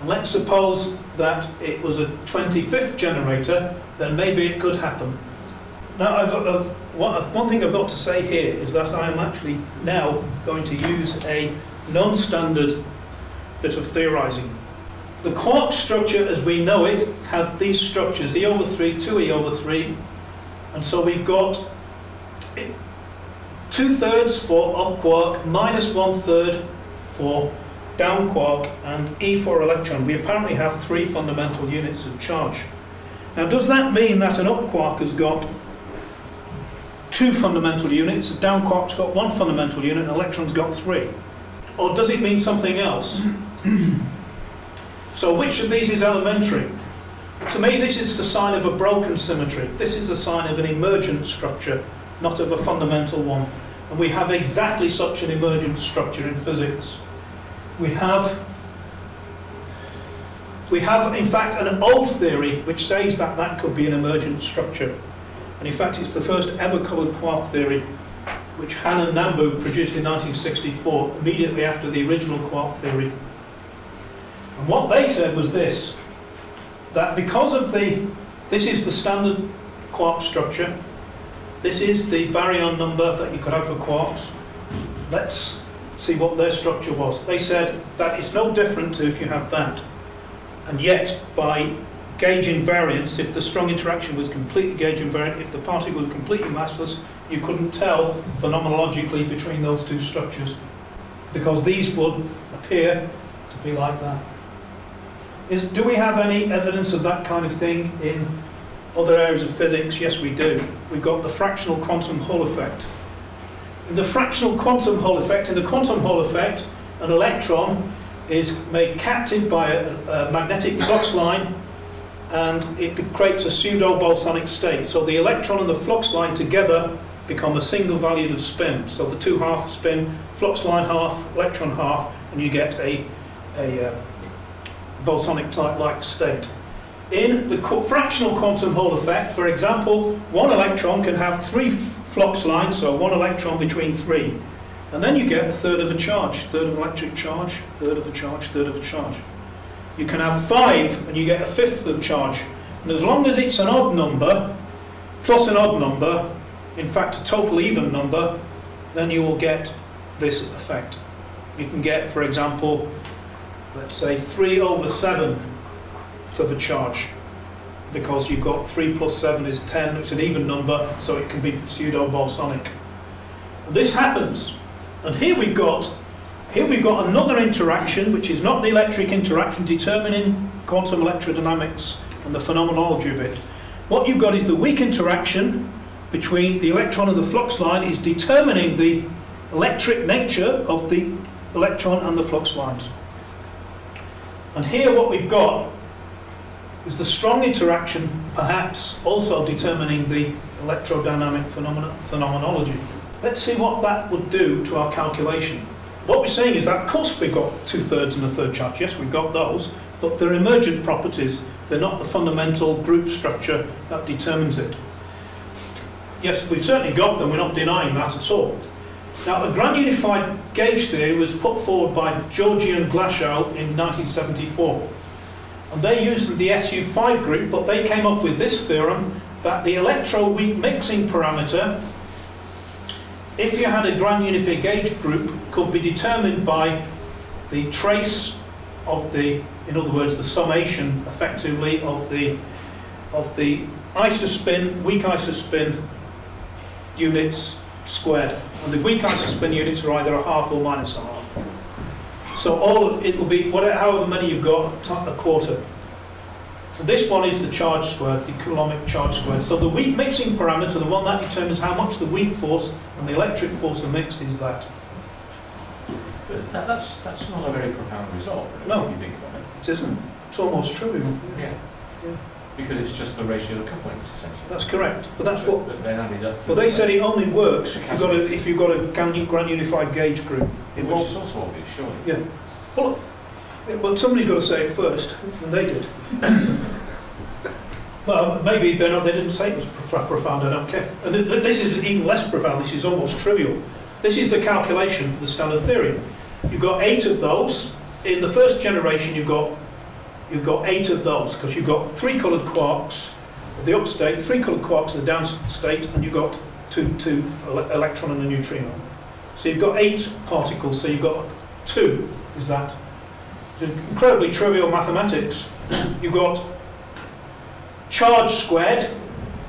And let's suppose that it was a 25th generator, then maybe it could happen. Now, one thing I've got to say here is that I am actually now going to use a non-standard bit of theorizing. The quark structure as we know it have these structures, E over 3, 2E over 3, and so we've got 2/3 for up quark, minus 1/3 for down quark, and E for electron. We apparently have 3 fundamental units of charge. Now, does that mean that an up quark has got 2 fundamental units, a down quark's got 1 fundamental unit, and an electron's got 3? Or does it mean something else? So which of these is elementary? To me, this is the sign of a broken symmetry. This is a sign of an emergent structure, not of a fundamental one. And we have exactly such an emergent structure in physics. We have in fact an old theory which says that that could be an emergent structure. And in fact it's the first ever coloured quark theory, which Han and Nambu produced in 1964, immediately after the original quark theory. And what they said was this, that because of this is the standard quark structure, this is the baryon number that you could have for quarks. Let's see what their structure was. They said that it's no different to if you have that. And yet, by gauge invariance, if the strong interaction was completely gauge invariant, if the particle was completely massless, you couldn't tell phenomenologically between those 2 structures, because these would appear to be like that. Do we have any evidence of that kind of thing in other areas of physics? Yes, we do. We've got the fractional quantum Hall effect. In the fractional quantum Hall effect, an electron is made captive by a magnetic flux line, and it creates a pseudo-bosonic state. So the electron and the flux line together become a single valued of spin. So the two half spin, flux line half, electron half, and you get a bosonic type-like state. In the fractional quantum Hall effect, for example, one electron can have 3 flux lines, so one electron between 3. And then you get a third of a charge, third of electric charge, third of a charge, third of a charge. You can have 5 and you get a fifth of charge. And as long as it's an odd number, plus an odd number, in fact a total even number, then you will get this effect. You can get, for example, let's say 3/7 of a charge, because you've got 3 plus 7 is 10, it's an even number, so it can be pseudo-bosonic. This happens, and here we've got another interaction, which is not the electric interaction, determining quantum electrodynamics and the phenomenology of it. What you've got is the weak interaction between the electron and the flux line is determining the electric nature of the electron and the flux lines. And here what we've got is the strong interaction, perhaps also determining the electrodynamic phenomenology. Let's see what that would do to our calculation. What we're saying is that, of course, we've got 2/3 and a third charge. Yes, we've got those, but they're emergent properties. They're not the fundamental group structure that determines it. Yes, we've certainly got them. We're not denying that at all. Now, the grand unified gauge theory was put forward by Georgi and Glashow in 1974. And they used the SU5 group, but they came up with this theorem that the electroweak mixing parameter, if you had a grand unified gauge group, could be determined by the trace of the, in other words, the summation, effectively, of the isospin, weak isospin units squared. And the weak isospin units are either a half or minus a half. So it will be however many you've got, a quarter. And this one is the charge squared, the coulombic charge squared. So the weak mixing parameter, the one that determines how much the weak force and the electric force are mixed, is that. But that's not a very profound result, really, No. when you think about it. It isn't. It's almost trivial. Yeah. Because it's just the ratio of couplings, essentially. That's correct. But that's what. But then added up. Well, they said it only works if you've got a grand unified gauge group. It Which won't. is also obvious, surely. Yeah. Well, somebody's got to say it first, and they did. Well, maybe they didn't say it was profound, I don't care. And this is even less profound, this is almost trivial. This is the calculation for the standard theory. You've got 8 of those. In the first generation, you've got 8 of those, because you've got 3 coloured quarks at the upstate, 3 coloured quarks at the downstate, and you've got two electron and a neutrino. So you've got 8 particles, so you've got 2, is that. It's incredibly trivial mathematics. You've got charge squared,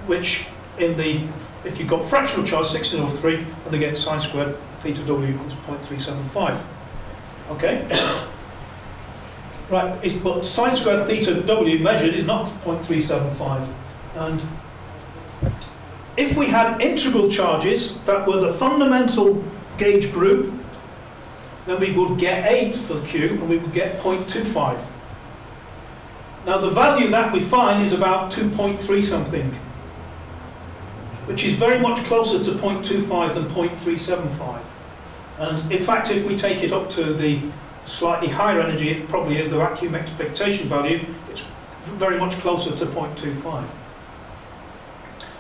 which if you've got fractional charge 16 over 3, and they get sine squared, theta w equals 0.375. Okay? Right, but sine squared theta w measured is not 0.375. And if we had integral charges that were the fundamental gauge group, then we would get 8 for Q, and we would get 0.25. Now the value that we find is about 2.3 something, which is very much closer to 0.25 than 0.375. And in fact, if we take it up to the slightly higher energy, it probably is the vacuum expectation value, it's very much closer to 0.25.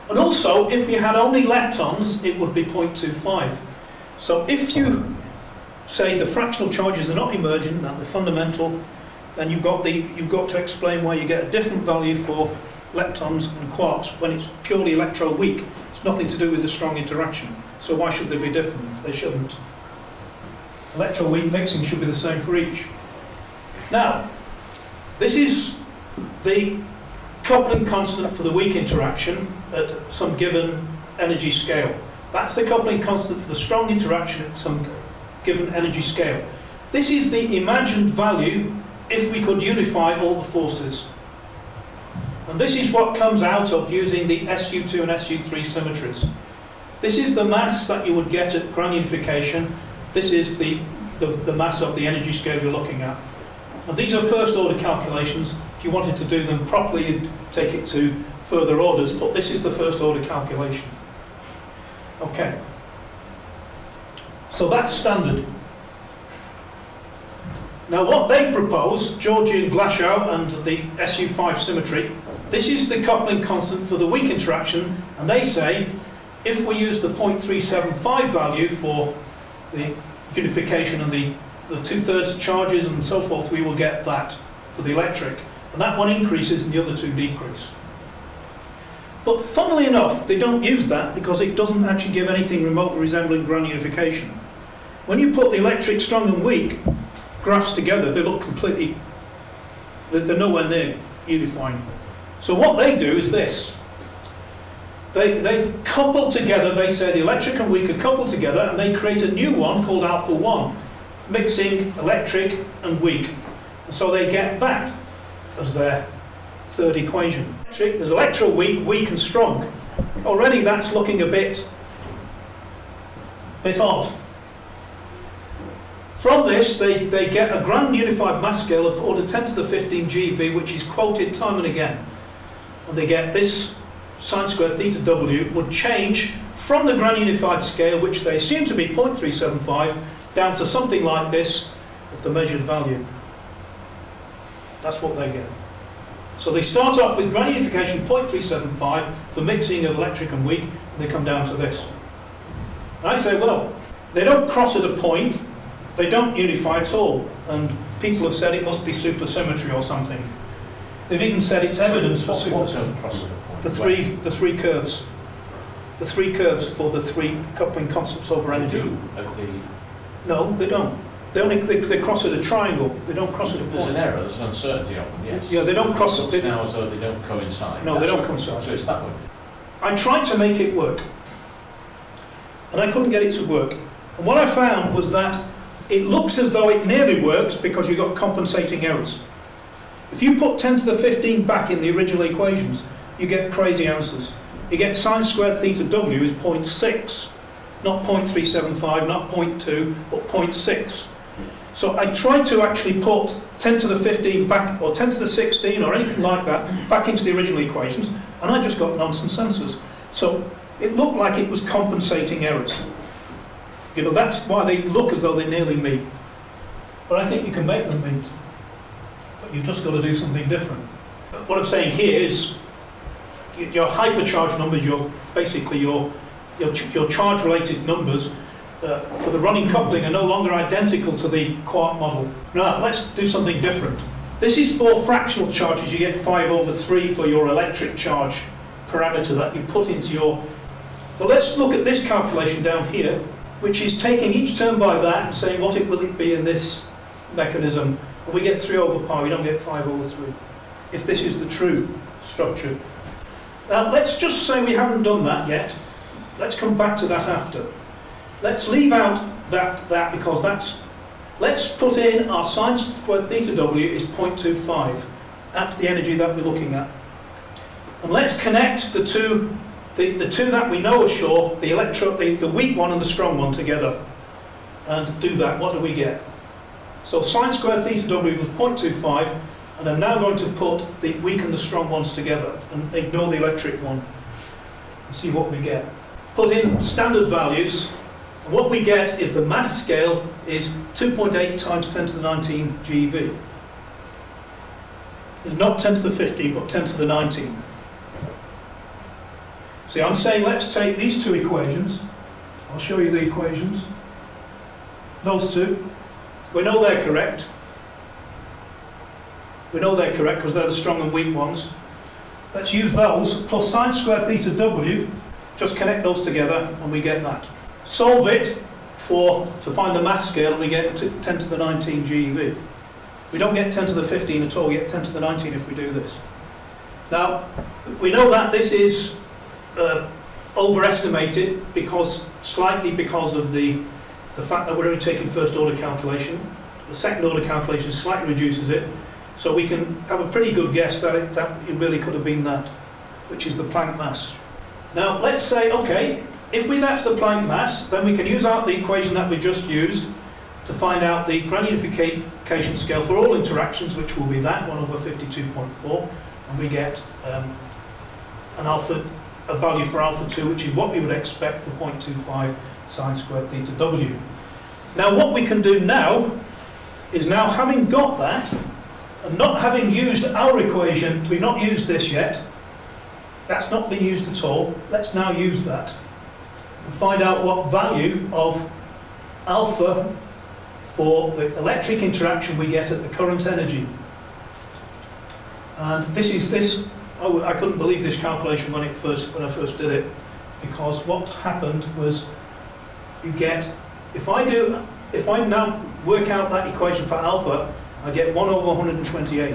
And also, if you had only leptons, it would be 0.25. So if you say the fractional charges are not emergent, and they're fundamental, then you've got to explain why you get a different value for leptons and quarks when it's purely electroweak. It's nothing to do with the strong interaction. So why should they be different? They shouldn't. Electroweak mixing should be the same for each. Now, this is the coupling constant for the weak interaction at some given energy scale. That's the coupling constant for the strong interaction at some given energy scale. This is the imagined value if we could unify all the forces. And this is what comes out of using the SU2 and SU3 symmetries. This is the mass that you would get at ground unification. This is the mass of the energy scale you're looking at. And these are first order calculations. If you wanted to do them properly, you'd take it to further orders, but this is the first order calculation. Okay. So that's standard. Now what they propose, Georgian Glashow and the SU5 symmetry, this is the coupling constant for the weak interaction, and they say if we use the 0.375 value for the unification and the 2/3 charges and so forth, we will get that for the electric. And that one increases and the other two decrease. But funnily enough, they don't use that because it doesn't actually give anything remotely resembling ground unification. When you put the electric strong and weak graphs together, they look completely, they're nowhere near unifying. So what they do is this. They couple together, they say the electric and weak are coupled together, and they create a new one called alpha 1, mixing electric and weak. And so they get that as their third equation. There's electro-weak, weak and strong. Already that's looking a bit odd. From this, they get a grand unified mass scale of order 10 to the 15 GeV, which is quoted time and again. And they get this sine squared theta W would change from the grand unified scale, which they assume to be 0.375, down to something like this at the measured value. That's what they get. So they start off with grand unification 0.375 for mixing of electric and weak, and they come down to this. And I say, well, they don't cross at a point, they don't unify at all, and people have said it must be supersymmetry or something. They've even said it's evidence for supersymmetry. The three curves. The three curves for the three coupling constants over energy. No, they don't. They cross at a triangle. They don't cross at a point. There's an error, there's an uncertainty on them, yes. Yeah, they don't cross. It looks now as though they don't coincide. No, they don't coincide. So it's that way. I tried to make it work, and I couldn't get it to work. And what I found was that it looks as though it nearly works because you've got compensating errors. If you put 10 to the 15 back in the original equations, you get crazy answers. You get sine squared theta W is 0.6, not 0.375, not 0.2, but 0.6. So I tried to actually put 10 to the 15 back, or 10 to the 16, or anything like that, back into the original equations, and I just got nonsense answers. So it looked like it was compensating errors. You know, that's why they look as though they nearly meet. But I think you can make them meet. But you've just got to do something different. What I'm saying here is your hypercharge numbers, basically your charge-related numbers for the running coupling are no longer identical to the quark model. Now, let's do something different. This is for fractional charges. You get 5/3 for your electric charge parameter that you put into your... Well, let's look at this calculation down here, which is taking each term by that and saying what will it be in this mechanism. And we get 3/pi, we don't get 5/3, if this is the true structure. Now, let's just say we haven't done that yet. Let's come back to that after. Let's leave out that because that's... Let's put in our sine squared theta W is 0.25 at the energy that we're looking at. And let's connect the two that we know are sure, the weak one and the strong one together. And do that. What do we get? So sine squared theta W was 0.25, and I'm now going to put the weak and the strong ones together and ignore the electric one and see what we get. Put in standard values, and what we get is the mass scale is 2.8 times 10 to the 19 GeV. It's not 10 to the 15, but 10 to the 19. See, I'm saying let's take these two equations. I'll show you the equations. Those two. We know they're correct. We know they're correct because they're the strong and weak ones. Let's use those plus sine squared theta W. Just connect those together and we get that. Solve it to find the mass scale and we get 10 to the 19 GeV. We don't get 10 to the 15 at all, we get 10 to the 19 if we do this. Now, we know that this is overestimated slightly because of the fact that we're only taking first order calculation. the second order calculation slightly reduces it, so we can have a pretty good guess that it really could have been that, which is the Planck mass. Now let's say, okay, if that's the Planck mass, then we can use out the equation that we just used to find out the granulification scale for all interactions, which will be that 1 over 52.4, and we get a value for alpha 2, which is what we would expect for 0.25 sine squared theta w. Now what we can do now is, now having got that, and not having used our equation, we've not used this yet, that's not been used at all, let's now use that and find out what value of alpha for the electric interaction we get at the current energy. And I couldn't believe this calculation when I first did it, because what happened was, you get, if I now work out that equation for alpha, I get 1 over 128,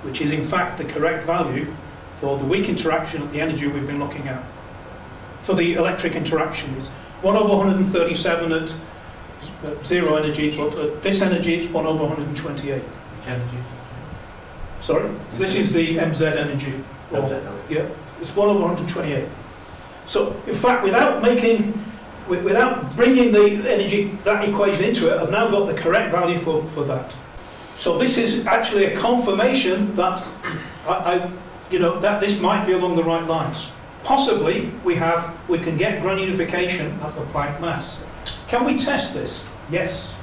which is in fact the correct value for the weak interaction at the energy we've been looking at. For the electric interaction, it's 1 over 137 at zero energy, but at this energy it's 1 over 128. Energy. Sorry? This is the MZ energy. Yeah, it's 1 over 128. So, in fact, without bringing the energy, that equation into it, I've now got the correct value for that. So this is actually a confirmation that that this might be along the right lines. Possibly we can get granulification at the Planck mass. Can we test this? Yes.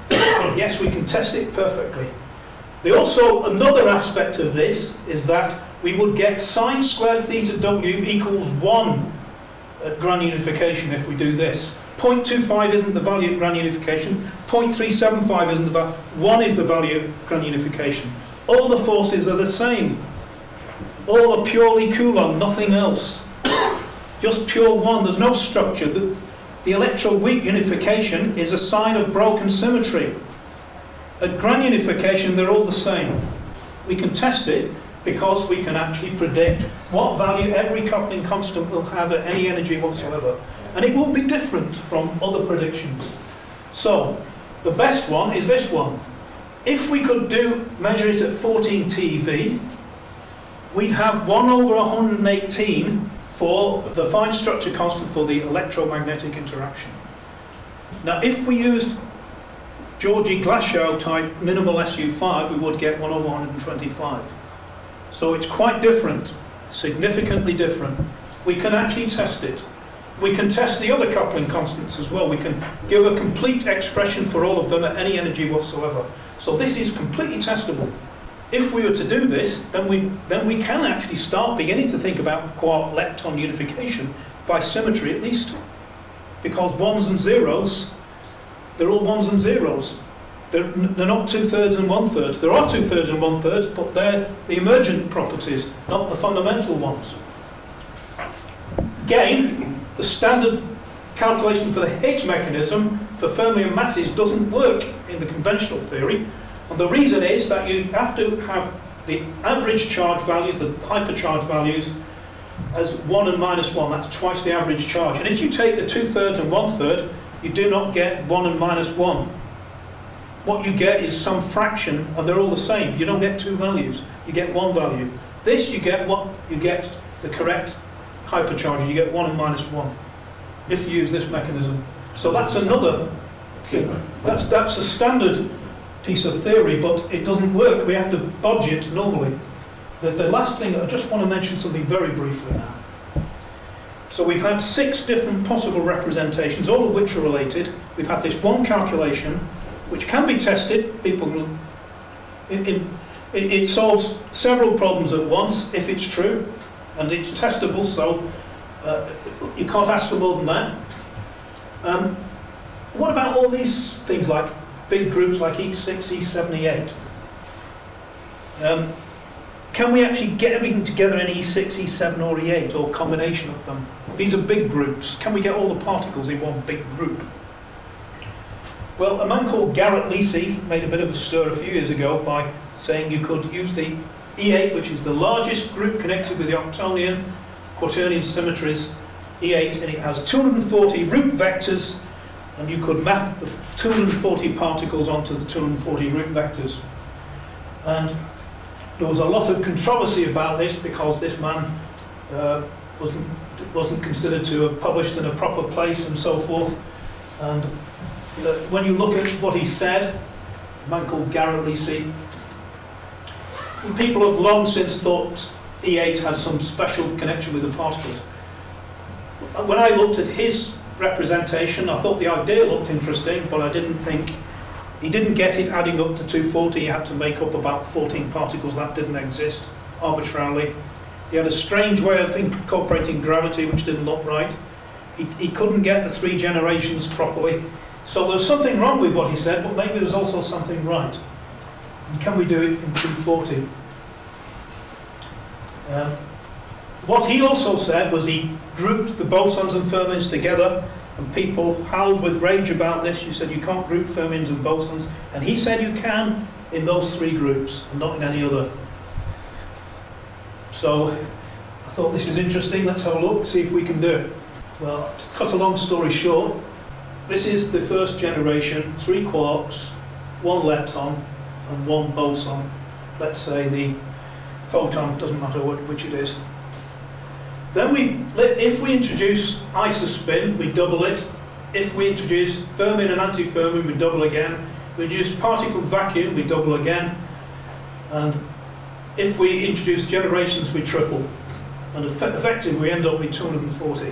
Yes, we can test it perfectly. Another aspect of this is that we would get sine squared theta w equals 1 at granulification if we do this. 0.25 isn't the value at granulification, 0.375 isn't the value, 1 is the value at granulification. All the forces are the same. All are purely Coulomb, nothing else. Just pure 1, there's no structure. The electroweak unification is a sign of broken symmetry. At granulification, they're all the same. We can test it because we can actually predict what value every coupling constant will have at any energy whatsoever. And it will be different from other predictions. So, the best one is this one. If we could measure it at 14 TeV, we'd have 1 over 118 for the fine structure constant for the electromagnetic interaction. Now, if we used Georgi-Glasgow type minimal SU5, we would get 1 over 125. So it's quite different, significantly different. We can actually test it. We can test the other coupling constants as well. We can give a complete expression for all of them at any energy whatsoever. So this is completely testable. If we were to do this, then we can actually start beginning to think about quark-lepton unification by symmetry at least. Because 1s and 0s, they're all 1s and 0s. They're not 2/3 and 1/3. There are 2/3 and 1/3, but they're the emergent properties, not the fundamental ones. Again, the standard calculation for the Higgs mechanism for fermion masses doesn't work in the conventional theory. And the reason is that you have to have the average charge values, the hypercharge values, as 1 and -1. That's twice the average charge. And if you take the 2/3 and 1/3, you do not get 1 and -1. What you get is some fraction, and they're all the same. You don't get two values. You get one value. This you get the correct hypercharge. You get 1 and -1 if you use this mechanism. So that's another thing. That's a standard piece of theory, but it doesn't work. We have to budge it normally. The last thing, I just want to mention something very briefly now. So we've had 6 different possible representations, all of which are related. We've had this one calculation, which can be tested. It solves several problems at once, if it's true, and it's testable, so you can't ask for more than that. What about all these things like big groups like E6, E7, E8? Can we actually get everything together in E6, E7 or E8, or a combination of them? These are big groups. Can we get all the particles in one big group? Well, a man called Garrett Lisi made a bit of a stir a few years ago by saying you could use the E8, which is the largest group connected with the octonion, quaternion symmetries, E8, and it has 240 root vectors and you could map the 240 particles onto the 240 root vectors. And there was a lot of controversy about this because this man wasn't considered to have published in a proper place and so forth. And when you look at what he said, a man called Garrett Lisi, people have long since thought E8 had some special connection with the particles. When I looked at his representation, I thought the idea looked interesting, but I didn't think, he didn't get it adding up to 240. He had to make up about 14 particles that didn't exist arbitrarily. He had a strange way of incorporating gravity which didn't look right. He couldn't get the 3 generations properly. So there's something wrong with what he said, but maybe there's also something right. And can we do it in 240? What he also said was he grouped the bosons and fermions together, and people howled with rage about this. You said you can't group fermions and bosons, and he said you can in those 3 groups, and not in any other. So I thought this is interesting, let's have a look, see if we can do it. Well, to cut a long story short, this is the first generation, 3 quarks, 1 lepton, and 1 boson. Let's say the photon, doesn't matter which it is. Then if we introduce isospin, we double it. If we introduce fermion and antifermion, we double again. If we introduce particle vacuum, we double again. And if we introduce generations, we triple. And effectively, we end up with 240.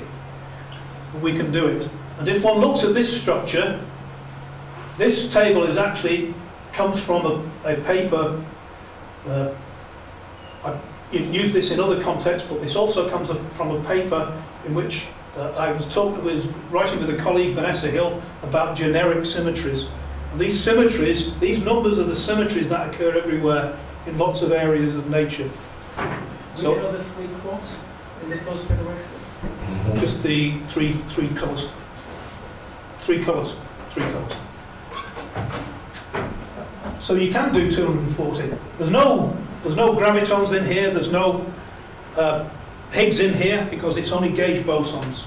We can do it. And if one looks at this structure, this table is actually comes from a paper. You can use this in other contexts, but this also comes from a paper in which I was writing with a colleague, Vanessa Hill, about generic symmetries. And these symmetries, these numbers are the symmetries that occur everywhere in lots of areas of nature. So, which are the 3 quarks in the first generation? Just the three colours. 3 colours. 3 colours. So you can do 240. There's no gravitons in here. There's no Higgs in here because it's only gauge bosons.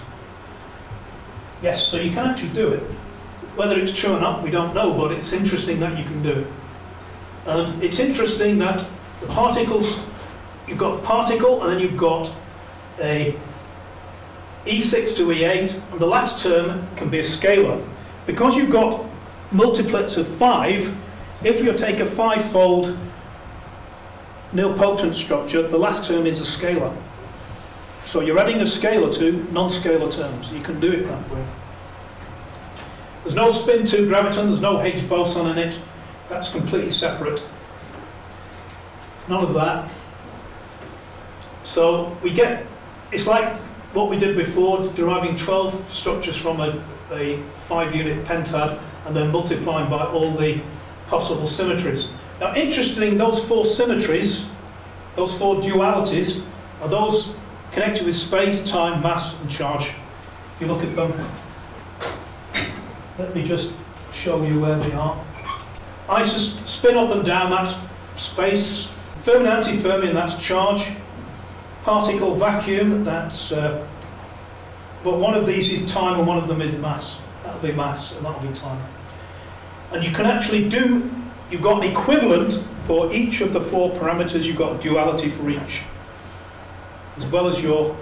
Yes, so you can actually do it. Whether it's true or not, we don't know, but it's interesting that you can do it. And it's interesting that the particles, you've got a particle and then you've got a E6 to E8, and the last term can be a scalar. Because you've got multiplets of 5, if you take a 5-fold nilpotent structure, the last term is a scalar. So you're adding a scalar to non-scalar terms. You can do it that way. There's no spin 2 graviton, there's no Higgs boson in it. That's completely separate. None of that. So we get, it's like what we did before, deriving 12 structures from a 5-unit pentad and then multiplying by all the possible symmetries. Now, interestingly, those 4 symmetries, those 4 dualities, are those connected with space, time, mass, and charge. If you look at them, let me just show you where they are. I spin up and down, that's space. Fermion, antifermion, that's charge. Particle, vacuum, that's... but one of these is time and one of them is mass. That'll be mass and that'll be time. And you can actually do... You've got an equivalent for each of the 4 parameters. You've got a duality for each, as well as your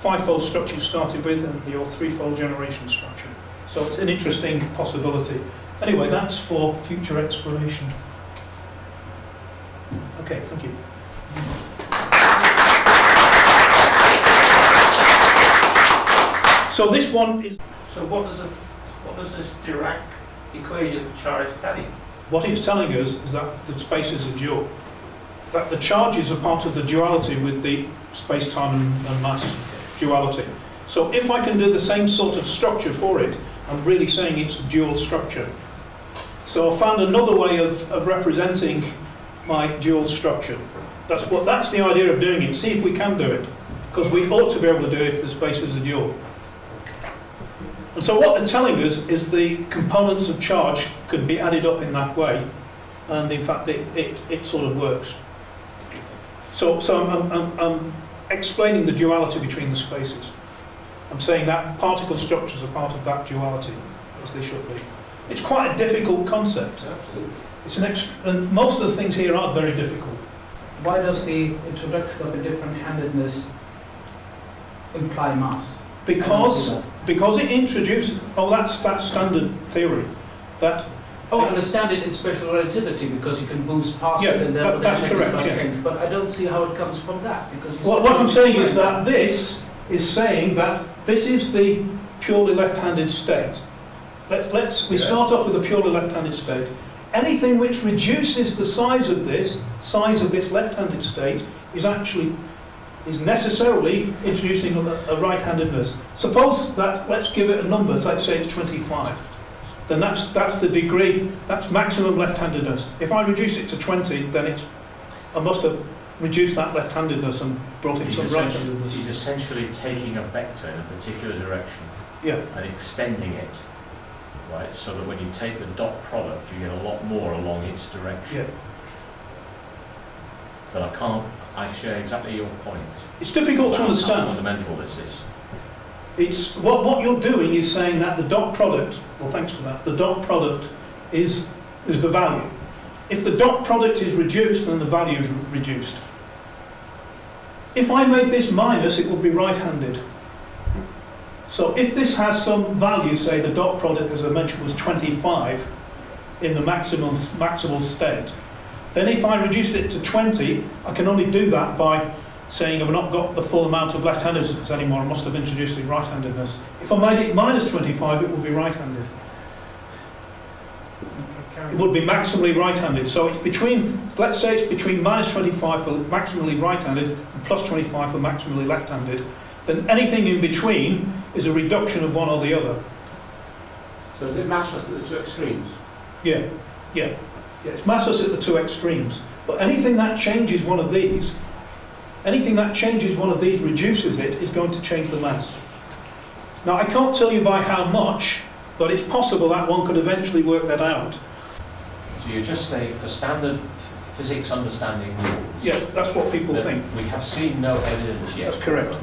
5-fold structure you started with and your 3-fold generation structure. So it's an interesting possibility. Anyway, that's for future exploration. Okay, thank you. So this one is... So what does this Dirac equation of charge tell you? What it's telling us is that the spaces are dual. That the charges are part of the duality with the space-time and mass duality. So if I can do the same sort of structure for it, I'm really saying it's a dual structure. So I found another way of representing my dual structure. That's the idea of doing it. See if we can do it. Because we ought to be able to do it if the spaces are dual. And so what they're telling us is the components of charge could be added up in that way, and in fact it sort of works. So I'm explaining the duality between the spaces. I'm saying that particle structures are part of that duality. as they should be. It's quite a difficult concept. Absolutely. And most of the things here are very difficult. Why does the introduction of a different handedness imply mass? Because it introduces, that's standard theory. That, I understand it in special relativity because you can boost past it and therefore that's the correct, must yeah. change. But I don't see how it comes from that because you what I'm saying is that this is saying that this is the purely left-handed state. We start off with a purely left-handed state. Anything which reduces the size of this left-handed state is necessarily introducing a right-handedness. Suppose that, let's give it a number, so let's say it's 25. Then that's the degree, that's maximum left-handedness. If I reduce it to 20, then I must have reduced that left-handedness and brought in some right-handedness. He's essentially taking a vector in a particular direction and extending it, right? So that when you take the dot product, you get a lot more along its direction. Yeah. But I share exactly your point. It's difficult to That's how understand. fundamental this is. It's what you're doing is saying that the dot product, well thanks for that, the dot product is the value. If the dot product is reduced, then the value is reduced. If I made this minus, it would be right-handed. So if this has some value, say the dot product, as I mentioned, was 25 in the maximal state, then if I reduced it to 20, I can only do that by saying I've not got the full amount of left-handedness anymore, I must have introduced the right-handedness. If I made it minus 25, it would be right-handed. It would be maximally right-handed. So it's between, let's say it's between minus 25 for maximally right-handed and plus 25 for maximally left-handed. Then anything in between is a reduction of one or the other. So is it massless at the two extremes? Yeah. It's massless at the two extremes. But anything that changes one of these reduces it, is going to change the mass. Now I can't tell you by how much, but it's possible that one could eventually work that out. So you're just saying for standard physics understanding rules. Yeah, that's what people that think. We have seen no evidence yet. That's correct.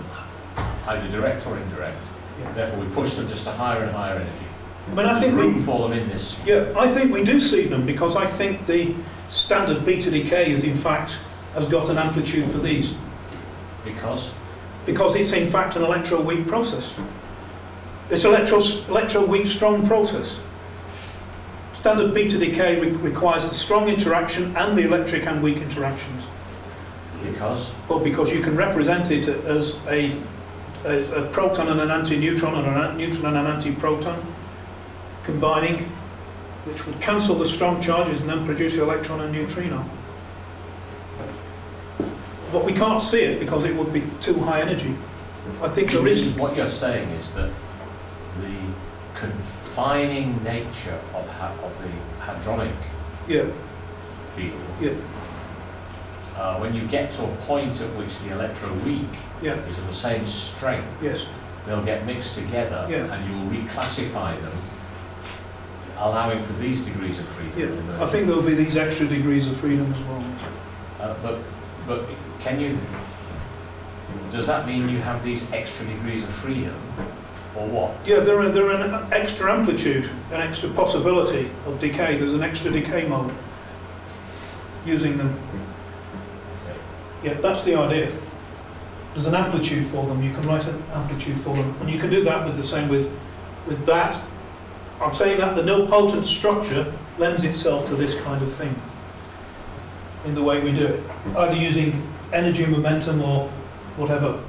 Either direct or indirect. Yeah. Therefore we push them just to higher and higher energy. I mean, I think There's room for them in this. Yeah, I think we do see them because I think the standard beta decay has got an amplitude for these. Because it's in fact an electro-weak process. It's electro-weak strong process. Standard beta decay requires the strong interaction and the electric and weak interactions. Because? Well, because you can represent it as a proton and an anti-neutron, or a neutron and an anti-proton combining, which would cancel the strong charges and then produce the electron and neutrino. But we can't see it because it would be too high energy. I think there is. What you're saying is that the confining nature of the hadronic field, when you get to a point at which the electroweak is of the same strength, they'll get mixed together and you'll reclassify them, allowing for these degrees of freedom. I think there'll be these extra degrees of freedom as well. But can you? Does that mean you have these extra degrees of freedom, or what? Yeah, they're an extra amplitude, an extra possibility of decay. There's an extra decay mode using them. Yeah, that's the idea. There's an amplitude for them. You can write an amplitude for them, and you can do that with the same with that. I'm saying that the nilpotent structure lends itself to this kind of thing in the way we do it, either using energy, momentum, or whatever.